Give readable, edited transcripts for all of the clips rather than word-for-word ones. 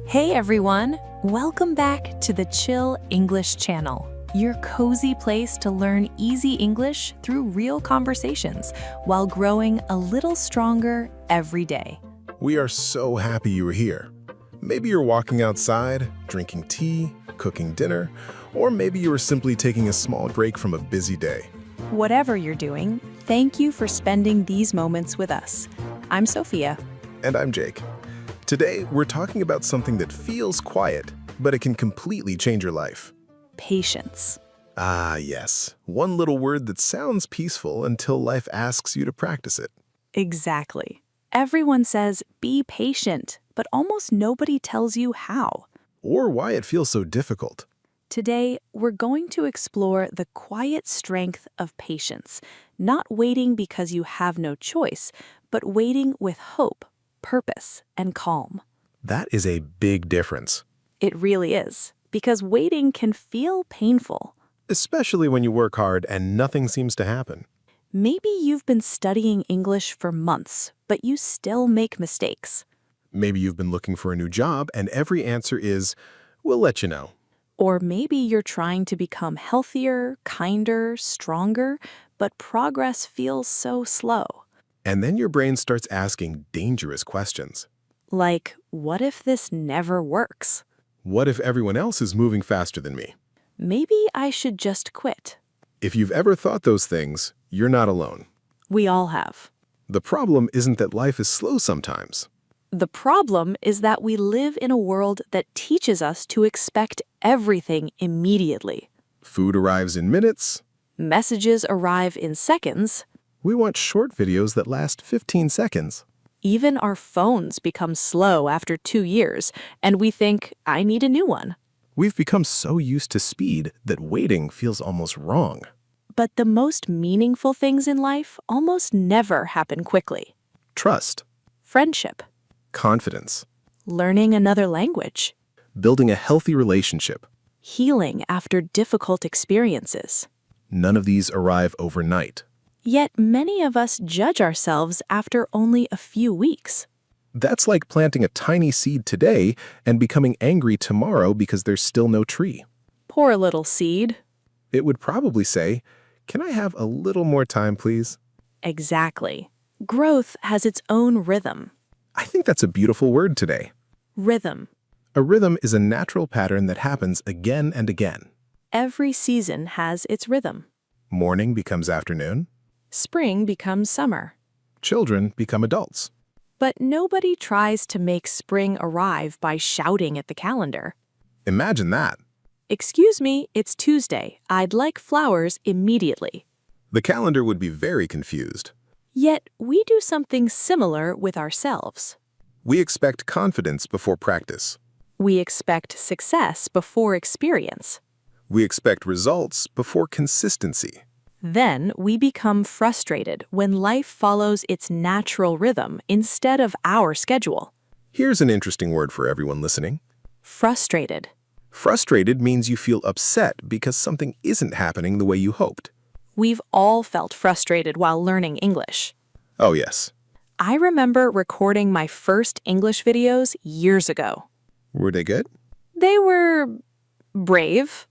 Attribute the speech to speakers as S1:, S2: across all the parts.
S1: Hey everyone! Welcome back to the Chill English channel, your cozy place to learn easy English through real conversations while growing a little stronger every day.
S2: We are so happy you are here. Maybe you're walking outside, drinking tea, cooking dinner, or maybe you are simply taking a small break from a busy day.
S1: Whatever you're doing, thank you for spending these moments with us. I'm Sophia.
S2: And I'm Jake. Today, we're talking about something that feels quiet, but it can completely change your life.
S1: Patience.
S2: Ah, yes. One little word that sounds peaceful until life asks you to practice it.
S1: Exactly. Everyone says, be patient, but almost nobody tells you how.
S2: Or why it feels so difficult.
S1: Today, we're going to explore the quiet strength of patience, not waiting because you have no choice, but waiting with hope, purpose, and calm.
S2: That is a big difference.
S1: It really is, because waiting can feel painful.
S2: Especially when you work hard and nothing seems to happen.
S1: Maybe you've been studying English for months, but you still make mistakes.
S2: Maybe you've been looking for a new job and every answer is, we'll let you know.
S1: Or maybe you're trying to become healthier, kinder, stronger, but progress feels so slow.
S2: And then your brain starts asking dangerous questions.
S1: Like, what if this never works?
S2: What if everyone else is moving faster than me?
S1: Maybe I should just quit.
S2: If you've ever thought those things, you're not alone.
S1: We all have.
S2: The problem isn't that life is slow sometimes.
S1: The problem is that we live in a world that teaches us to expect everything immediately.
S2: Food arrives in minutes.
S1: Messages arrive in seconds.
S2: We want short videos that last 15 seconds.
S1: Even our phones become slow after 2 years, and we think, I need a new one.
S2: We've become so used to speed that waiting feels almost wrong.
S1: But the most meaningful things in life almost never happen quickly.
S2: Trust,
S1: Friendship,
S2: confidence,
S1: learning another language,
S2: building a healthy relationship.
S1: healing after difficult experiences.
S2: None of these arrive overnight.
S1: Yet many of us judge ourselves after only a few weeks.
S2: That's like planting a tiny seed today and becoming angry tomorrow because there's still no tree.
S1: Poor little seed.
S2: It would probably say, "Can I have a little more time, please?"
S1: Exactly. Growth has its own rhythm.
S2: I think that's a beautiful word today.
S1: Rhythm.
S2: A rhythm is a natural pattern that happens again and again.
S1: Every season has its rhythm.
S2: Morning becomes afternoon.
S1: Spring becomes summer.
S2: Children become adults.
S1: But nobody tries to make spring arrive by shouting at the calendar.
S2: Imagine that.
S1: Excuse me, it's Tuesday. I'd like flowers immediately.
S2: The calendar would be very confused.
S1: Yet we do something similar with ourselves.
S2: We expect confidence before practice.
S1: We expect success before experience.
S2: We expect results before consistency.
S1: Then we become frustrated when life follows its natural rhythm instead of our schedule.
S2: Here's an interesting word for everyone listening.
S1: Frustrated.
S2: Frustrated means you feel upset because something isn't happening the way you hoped.
S1: We've all felt frustrated while learning English.
S2: Oh, yes.
S1: I remember recording my first English videos years ago.
S2: Were they good?
S1: They were brave.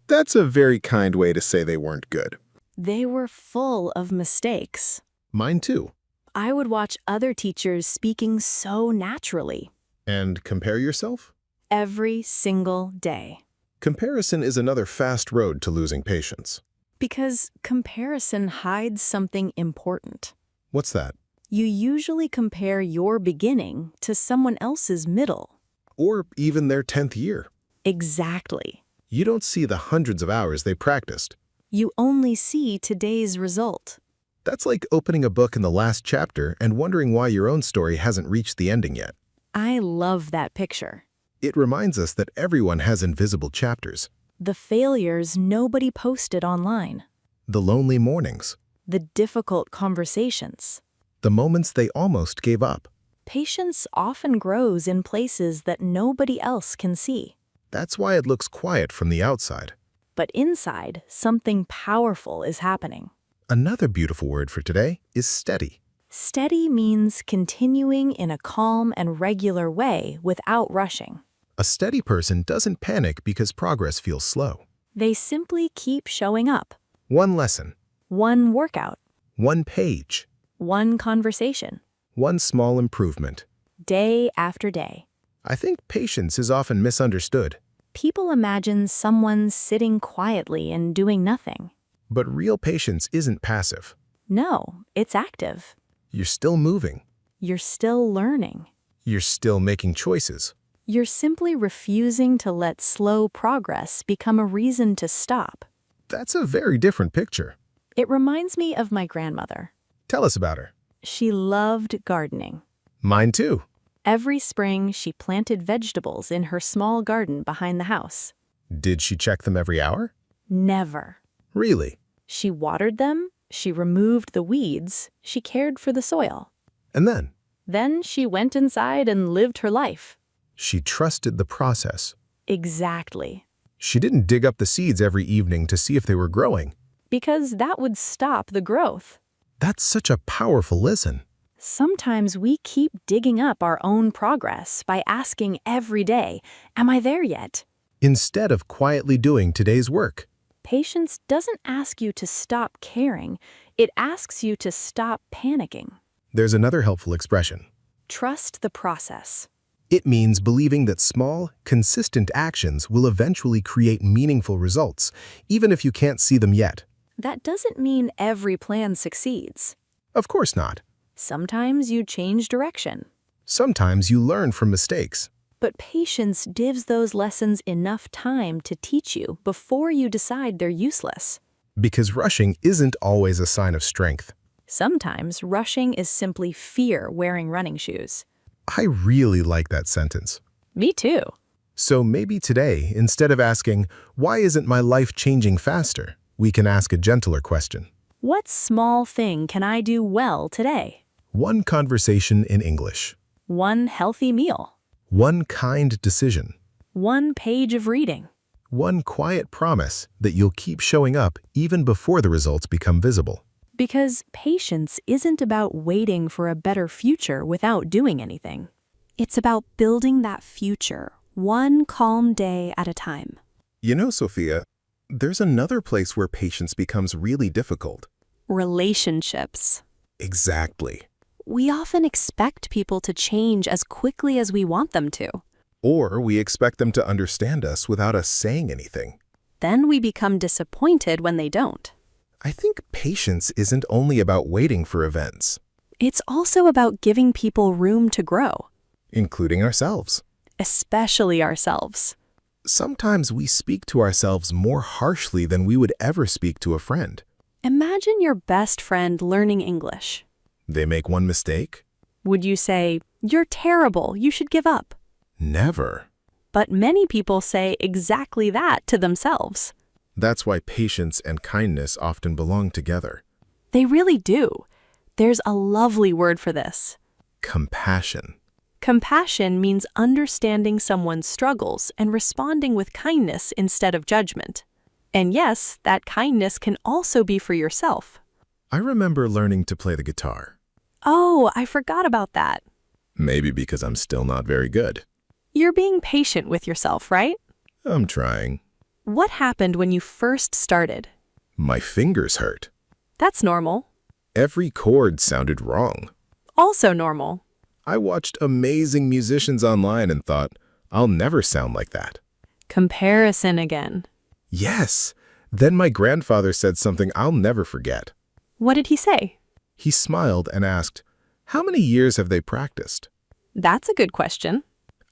S2: That's a very kind way to say they weren't good.
S1: They were full of mistakes.
S2: Mine too.
S1: I would watch other teachers speaking so naturally.
S2: And compare yourself?
S1: Every single day.
S2: Comparison is another fast road to losing patience.
S1: Because comparison hides something important.
S2: What's that?
S1: You usually compare your beginning to someone else's middle.
S2: Or even their 10th year.
S1: Exactly.
S2: You don't see the hundreds of hours they practiced.
S1: You only see today's result.
S2: That's like opening a book in the last chapter and wondering why your own story hasn't reached the ending yet.
S1: I love that picture.
S2: It reminds us that everyone has invisible chapters.
S1: The failures nobody posted online.
S2: The lonely mornings.
S1: The difficult conversations.
S2: The moments they almost gave up.
S1: Patience often grows in places that nobody else can see.
S2: That's why it looks quiet from the outside.
S1: But inside, something powerful is happening.
S2: Another beautiful word for today is steady.
S1: Steady means continuing in a calm and regular way without rushing.
S2: A steady person doesn't panic because progress feels slow.
S1: They simply keep showing up.
S2: One lesson,
S1: One workout,
S2: one page,
S1: one conversation,
S2: one small improvement.
S1: day after day.
S2: I think patience is often misunderstood,
S1: People imagine someone sitting quietly and doing nothing.
S2: but real patience isn't passive.
S1: No, it's active.
S2: You're still moving.
S1: You're still learning.
S2: You're still making choices.
S1: You're simply refusing to let slow progress become a reason to stop.
S2: That's a very different picture.
S1: It reminds me of my grandmother.
S2: Tell us about her.
S1: She loved gardening.
S2: Mine too.
S1: Every spring, she planted vegetables in her small garden behind the house.
S2: Did she check them every hour?
S1: Never.
S2: Really?
S1: She watered them, she removed the weeds, she cared for the soil.
S2: And then?
S1: Then she went inside and lived her life.
S2: She trusted the process.
S1: Exactly.
S2: She didn't dig up the seeds every evening to see if they were growing.
S1: Because that would stop the growth.
S2: That's such a powerful lesson.
S1: Sometimes we keep digging up our own progress by asking every day, "Am I there yet?"
S2: Instead of quietly doing today's work.
S1: Patience doesn't ask you to stop caring, it asks you to stop panicking.
S2: There's another helpful expression.
S1: Trust the process.
S2: It means believing that small, consistent actions will eventually create meaningful results, even if you can't see them yet.
S1: That doesn't mean every plan succeeds.
S2: Of course not.
S1: Sometimes you change direction.
S2: Sometimes you learn from mistakes.
S1: But patience gives those lessons enough time to teach you before you decide they're useless.
S2: Because rushing isn't always a sign of strength.
S1: Sometimes rushing is simply fear wearing running shoes.
S2: I really like that sentence.
S1: Me too.
S2: So maybe today, instead of asking, "Why isn't my life changing faster?" we can ask a gentler question.
S1: What small thing can I do well today?
S2: One conversation in English.
S1: One healthy meal.
S2: One kind decision.
S1: One page of reading.
S2: One quiet promise that you'll keep showing up even before the results become visible.
S1: Because patience isn't about waiting for a better future without doing anything. It's about building that future, one calm day at a time.
S2: You know, Sophia, there's another place where patience becomes really difficult.
S1: Relationships.
S2: Exactly.
S1: We often expect people to change as quickly as we want them to.
S2: Or we expect them to understand us without us saying anything.
S1: Then we become disappointed when they don't.
S2: I think patience isn't only about waiting for events,
S1: It's also about giving people room to grow,
S2: including ourselves.
S1: especially ourselves.
S2: Sometimes we speak to ourselves more harshly than we would ever speak to a friend.
S1: Imagine your best friend learning English.
S2: They make one mistake?
S1: Would you say, "You're terrible, you should give up"?
S2: Never.
S1: But many people say exactly that to themselves.
S2: That's why patience and kindness often belong together.
S1: They really do. There's a lovely word for this.
S2: Compassion.
S1: Compassion means understanding someone's struggles and responding with kindness instead of judgment. And yes, that kindness can also be for yourself.
S2: I remember learning to play the guitar.
S1: Oh, I forgot about that.
S2: Maybe because I'm still not very good.
S1: You're being patient with yourself, right?
S2: I'm trying.
S1: What happened when you first started?
S2: My fingers hurt.
S1: That's normal.
S2: Every chord sounded wrong.
S1: Also normal.
S2: I watched amazing musicians online and thought, I'll never sound like that.
S1: Comparison again.
S2: Yes. Then my grandfather said something I'll never forget.
S1: What did he say?
S2: He smiled and asked, "How many years have they practiced?"
S1: That's a good question.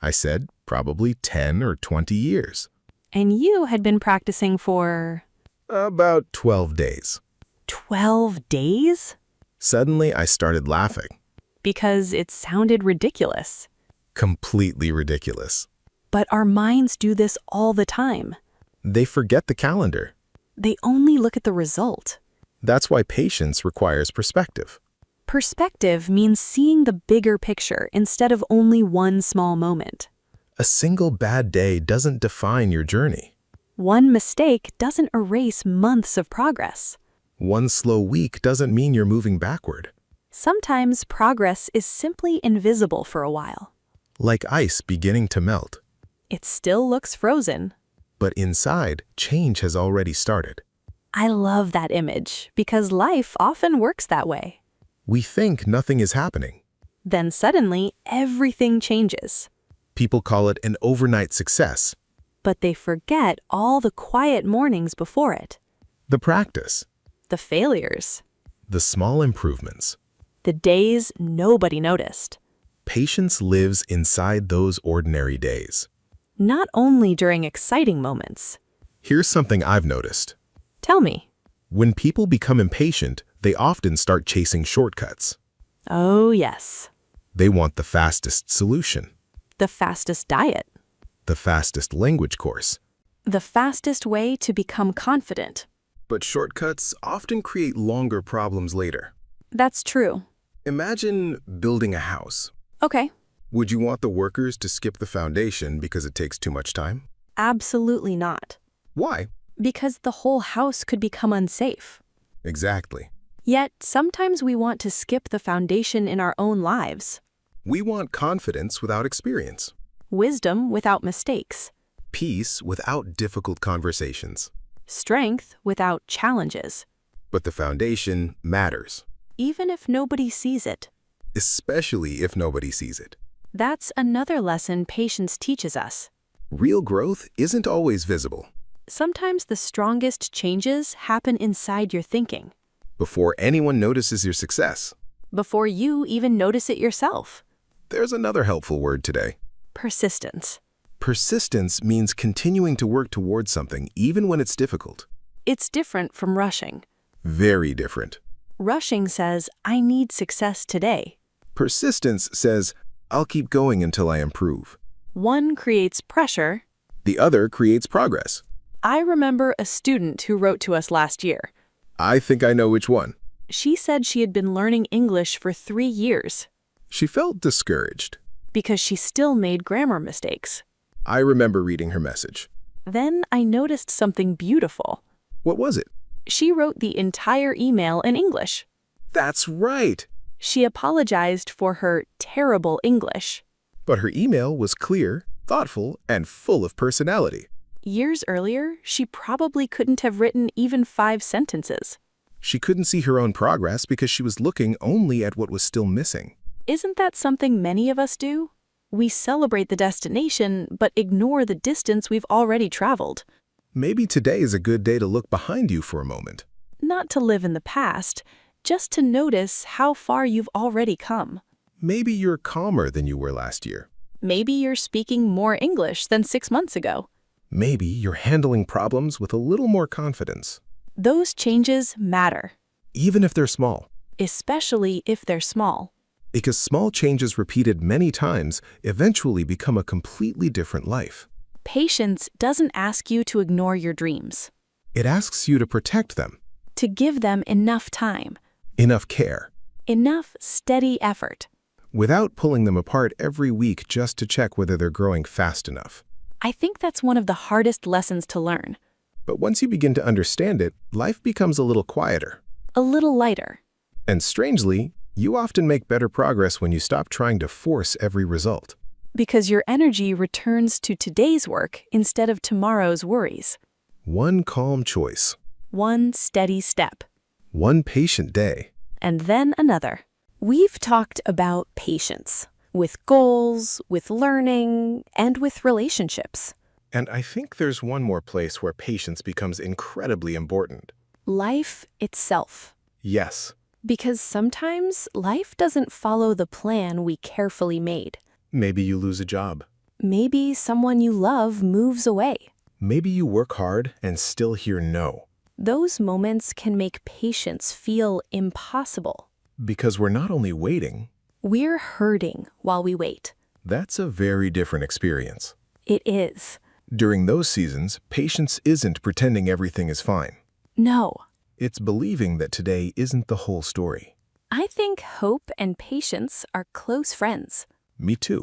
S2: I said, "Probably 10 or 20 years."
S1: And you had been practicing for
S2: About 12 days.
S1: 12 days?
S2: Suddenly, I started laughing.
S1: Because it sounded ridiculous.
S2: Completely ridiculous.
S1: But our minds do this all the time.
S2: They forget the calendar.
S1: They only look at the result.
S2: That's why patience requires perspective.
S1: Perspective means seeing the bigger picture instead of only one small moment.
S2: A single bad day doesn't define your journey.
S1: One mistake doesn't erase months of progress.
S2: One slow week doesn't mean you're moving backward.
S1: Sometimes progress is simply invisible for a while.
S2: Like ice beginning to melt.
S1: It still looks frozen.
S2: But inside, change has already started.
S1: I love that image because life often works that way.
S2: We think nothing is happening.
S1: Then suddenly, everything changes.
S2: People call it an overnight success.
S1: But they forget all the quiet mornings before it,
S2: The practice,
S1: the failures,
S2: the small improvements.
S1: the days nobody noticed.
S2: Patience lives inside those ordinary days.
S1: Not only during exciting moments.
S2: Here's something I've noticed.
S1: Tell me.
S2: When people become impatient, they often start chasing shortcuts.
S1: Oh, yes.
S2: They want the fastest solution,
S1: The fastest diet.
S2: the fastest language course.
S1: The fastest way to become confident.
S2: But shortcuts often create longer problems later.
S1: That's true.
S2: Imagine building a house.
S1: Okay.
S2: Would you want the workers to skip the foundation because it takes too much time?
S1: Absolutely not.
S2: Why?
S1: Because the whole house could become unsafe.
S2: Exactly.
S1: Yet, sometimes we want to skip the foundation in our own lives.
S2: We want confidence without experience,
S1: Wisdom without mistakes.
S2: peace without difficult conversations.
S1: Strength without challenges.
S2: But the foundation matters,
S1: Even if nobody sees it.
S2: especially if nobody sees it.
S1: That's another lesson patience teaches us.
S2: Real growth isn't always visible.
S1: Sometimes the strongest changes happen inside your thinking,
S2: Before anyone notices your success,
S1: before you even notice it yourself.
S2: there's another helpful word today.
S1: Persistence.
S2: Persistence means continuing to work towards something even when it's difficult.
S1: It's different from rushing.
S2: Very different.
S1: Rushing says, I need success today.
S2: Persistence says, I'll keep going until I improve.
S1: One creates pressure.
S2: The other creates progress.
S1: I remember a student who wrote to us last year.
S2: I think I know which one.
S1: She said she had been learning English for 3 years
S2: She felt discouraged.
S1: because she still made grammar mistakes.
S2: I remember reading her message.
S1: Then I noticed something beautiful.
S2: What was it?
S1: She wrote the entire email in English.
S2: That's right.
S1: She apologized for her terrible English.
S2: But her email was clear, thoughtful, and full of personality.
S1: Years earlier, she probably couldn't have written even 5 sentences.
S2: She couldn't see her own progress because she was looking only at what was still missing.
S1: Isn't that something many of us do? We celebrate the destination, but ignore the distance we've already traveled.
S2: Maybe today is a good day to look behind you for a moment.
S1: Not to live in the past, just to notice how far you've already come.
S2: Maybe you're calmer than you were last year.
S1: Maybe you're speaking more English than 6 months ago.
S2: Maybe you're handling problems with a little more confidence,
S1: Those changes matter,
S2: even if they're small.
S1: especially if they're small.
S2: Because small changes repeated many times eventually become a completely different life.
S1: Patience doesn't ask you to ignore your dreams,
S2: It asks you to protect them,
S1: to give them enough time,
S2: enough care,
S1: enough steady effort.
S2: without pulling them apart every week just to check whether they're growing fast enough.
S1: I think that's one of the hardest lessons to learn.
S2: But once you begin to understand it, life becomes a little quieter.
S1: A little lighter.
S2: And strangely, you often make better progress when you stop trying to force every result.
S1: Because your energy returns to today's work instead of tomorrow's worries.
S2: One calm choice,
S1: One steady step.
S2: one patient day.
S1: And then another. We've talked about patience. With goals, with learning, and with relationships.
S2: And I think there's one more place where patience becomes incredibly important.
S1: Life itself.
S2: Yes,
S1: Because sometimes life doesn't follow the plan we carefully made.
S2: maybe you lose a job.
S1: Maybe someone you love moves away.
S2: Maybe you work hard and still hear no.
S1: Those moments can make patience feel impossible.
S2: Because we're not only waiting,
S1: We're hurting while we wait.
S2: that's a very different experience.
S1: It is.
S2: During those seasons, patience isn't pretending everything is fine.
S1: No.
S2: It's believing that today isn't the whole story.
S1: I think hope and patience are close friends.
S2: Me too.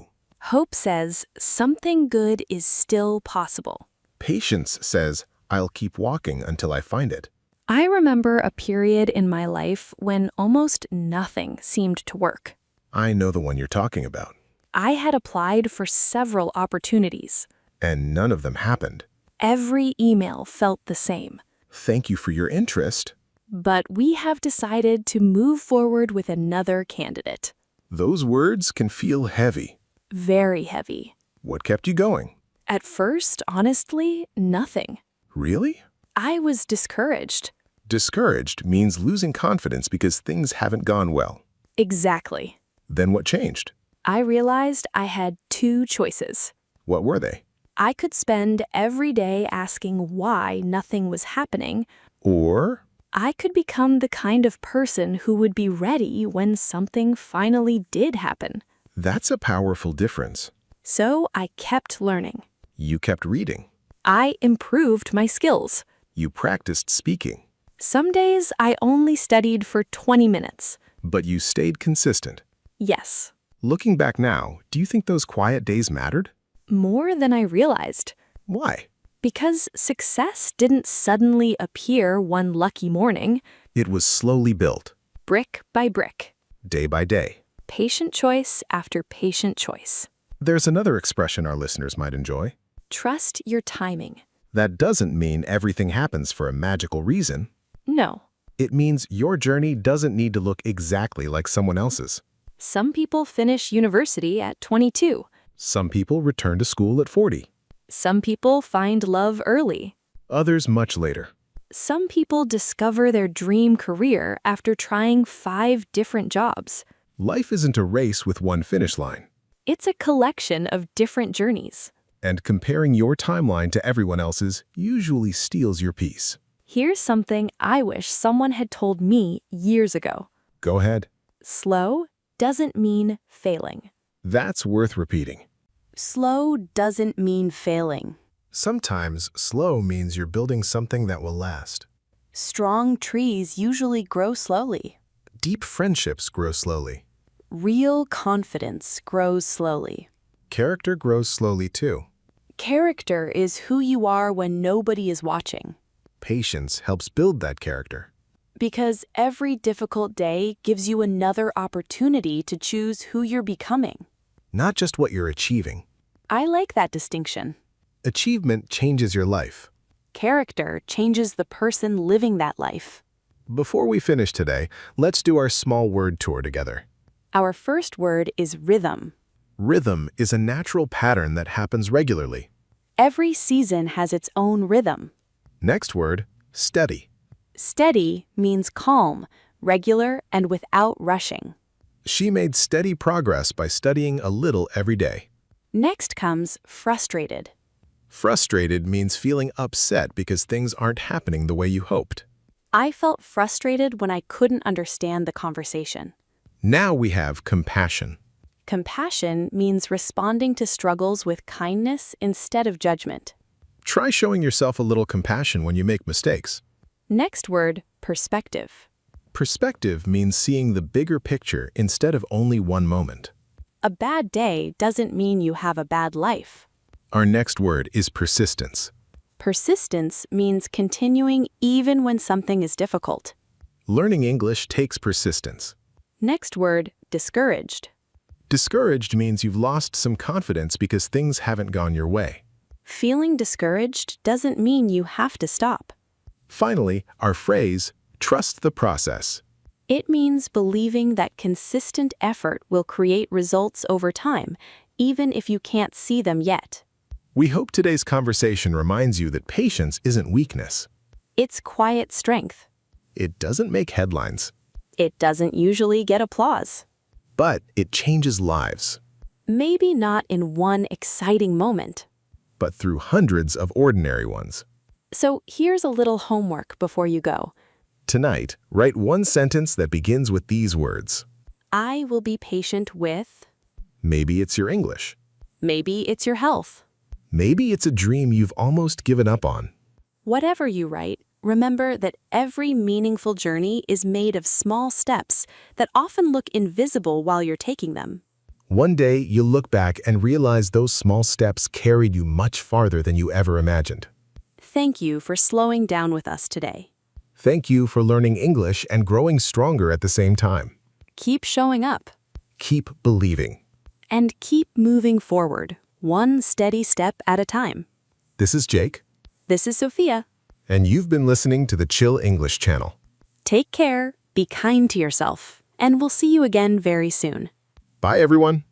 S1: Hope says something good is still possible.
S2: Patience says, I'll keep walking until I find it.
S1: I remember a period in my life when almost nothing seemed to work.
S2: I know the one you're talking about.
S1: I had applied for several opportunities.
S2: And none of them happened.
S1: Every email felt the same.
S2: Thank you for your interest.
S1: But we have decided to move forward with another candidate.
S2: Those words can feel heavy.
S1: Very heavy.
S2: What kept you going?
S1: At first, honestly, nothing.
S2: Really?
S1: I was discouraged.
S2: Discouraged means losing confidence because things haven't gone well.
S1: Exactly.
S2: Then what changed?
S1: I realized I had two choices.
S2: What were they?
S1: I could spend every day asking why nothing was happening,
S2: Or
S1: I could become the kind of person who would be ready when something finally did happen.
S2: that's a powerful difference.
S1: So I kept learning.
S2: You kept reading.
S1: I improved my skills.
S2: You practiced speaking.
S1: Some days I only studied for 20 minutes.
S2: But you stayed consistent.
S1: Yes,
S2: Looking back now, do you think those quiet days mattered?
S1: more than I realized.
S2: Why?
S1: Because success didn't suddenly appear one lucky morning,
S2: It was slowly built,
S1: brick by brick,
S2: day by day.
S1: patient choice after patient choice.
S2: There's another expression our listeners might enjoy.
S1: Trust your timing.
S2: That doesn't mean everything happens for a magical reason.
S1: No,
S2: It means your journey doesn't need to look exactly like someone else's.
S1: some people finish university at 22.
S2: Some people return to school at 40,
S1: Some people find love early.
S2: others much later.
S1: Some people discover their dream career after trying 5 different jobs.
S2: Life isn't a race with one finish line,
S1: It's a collection of different journeys.
S2: and comparing your timeline to everyone else's usually steals your peace.
S1: Here's something I wish someone had told me years ago.
S2: Go ahead.
S1: Slow doesn't mean failing.
S2: That's worth repeating.
S1: Slow doesn't mean failing.
S2: Sometimes slow means you're building something that will last.
S1: Strong trees usually grow slowly.
S2: Deep friendships grow slowly.
S1: Real confidence grows slowly.
S2: Character grows slowly too.
S1: Character is who you are when nobody is watching.
S2: Patience helps build that character.
S1: Because every difficult day gives you another opportunity to choose who you're becoming.
S2: Not just what you're achieving.
S1: I like that distinction.
S2: Achievement changes your life.
S1: Character changes the person living that life.
S2: Before we finish today, let's do our small word tour together.
S1: Our first word is rhythm.
S2: Rhythm is a natural pattern that happens regularly.
S1: Every season has its own rhythm.
S2: Next word, steady.
S1: Steady means calm, regular, and without rushing.
S2: She made steady progress by studying a little every day.
S1: Next comes frustrated.
S2: Frustrated means feeling upset because things aren't happening the way you hoped.
S1: I felt frustrated when I couldn't understand the conversation.
S2: Now we have compassion.
S1: Compassion means responding to struggles with kindness instead of judgment.
S2: Try showing yourself a little compassion when you make mistakes.
S1: Next word, perspective.
S2: Perspective means seeing the bigger picture instead of only one moment.
S1: A bad day doesn't mean you have a bad life.
S2: Our next word is persistence.
S1: Persistence means continuing even when something is difficult.
S2: Learning English takes persistence.
S1: Next word, discouraged.
S2: Discouraged means you've lost some confidence because things haven't gone your way.
S1: Feeling discouraged doesn't mean you have to stop.
S2: Finally, our phrase, trust the process.
S1: It means believing that consistent effort will create results over time, even if you can't see them yet.
S2: We hope today's conversation reminds you that patience isn't weakness.
S1: It's quiet strength.
S2: It doesn't make headlines,
S1: It doesn't usually get applause.
S2: but it changes lives.
S1: Maybe not in one exciting moment.
S2: But through hundreds of ordinary ones.
S1: So here's a little homework before you go.
S2: Tonight, write one sentence that begins with these words.
S1: I will be patient with.
S2: Maybe it's your English.
S1: Maybe it's your health.
S2: Maybe it's a dream you've almost given up on.
S1: Whatever you write, remember that every meaningful journey is made of small steps that often look invisible while you're taking them.
S2: One day, you'll look back and realize those small steps carried you much farther than you ever imagined.
S1: Thank you for slowing down with us today.
S2: Thank you for learning English and growing stronger at the same time.
S1: Keep showing up
S2: Keep believing.
S1: and keep moving forward, one steady step at a time.
S2: This is Jake,
S1: This is Sophia.
S2: and you've been listening to the Chill English channel.
S1: Take care, be kind to yourself, and we'll see you again very soon.
S2: Bye, everyone.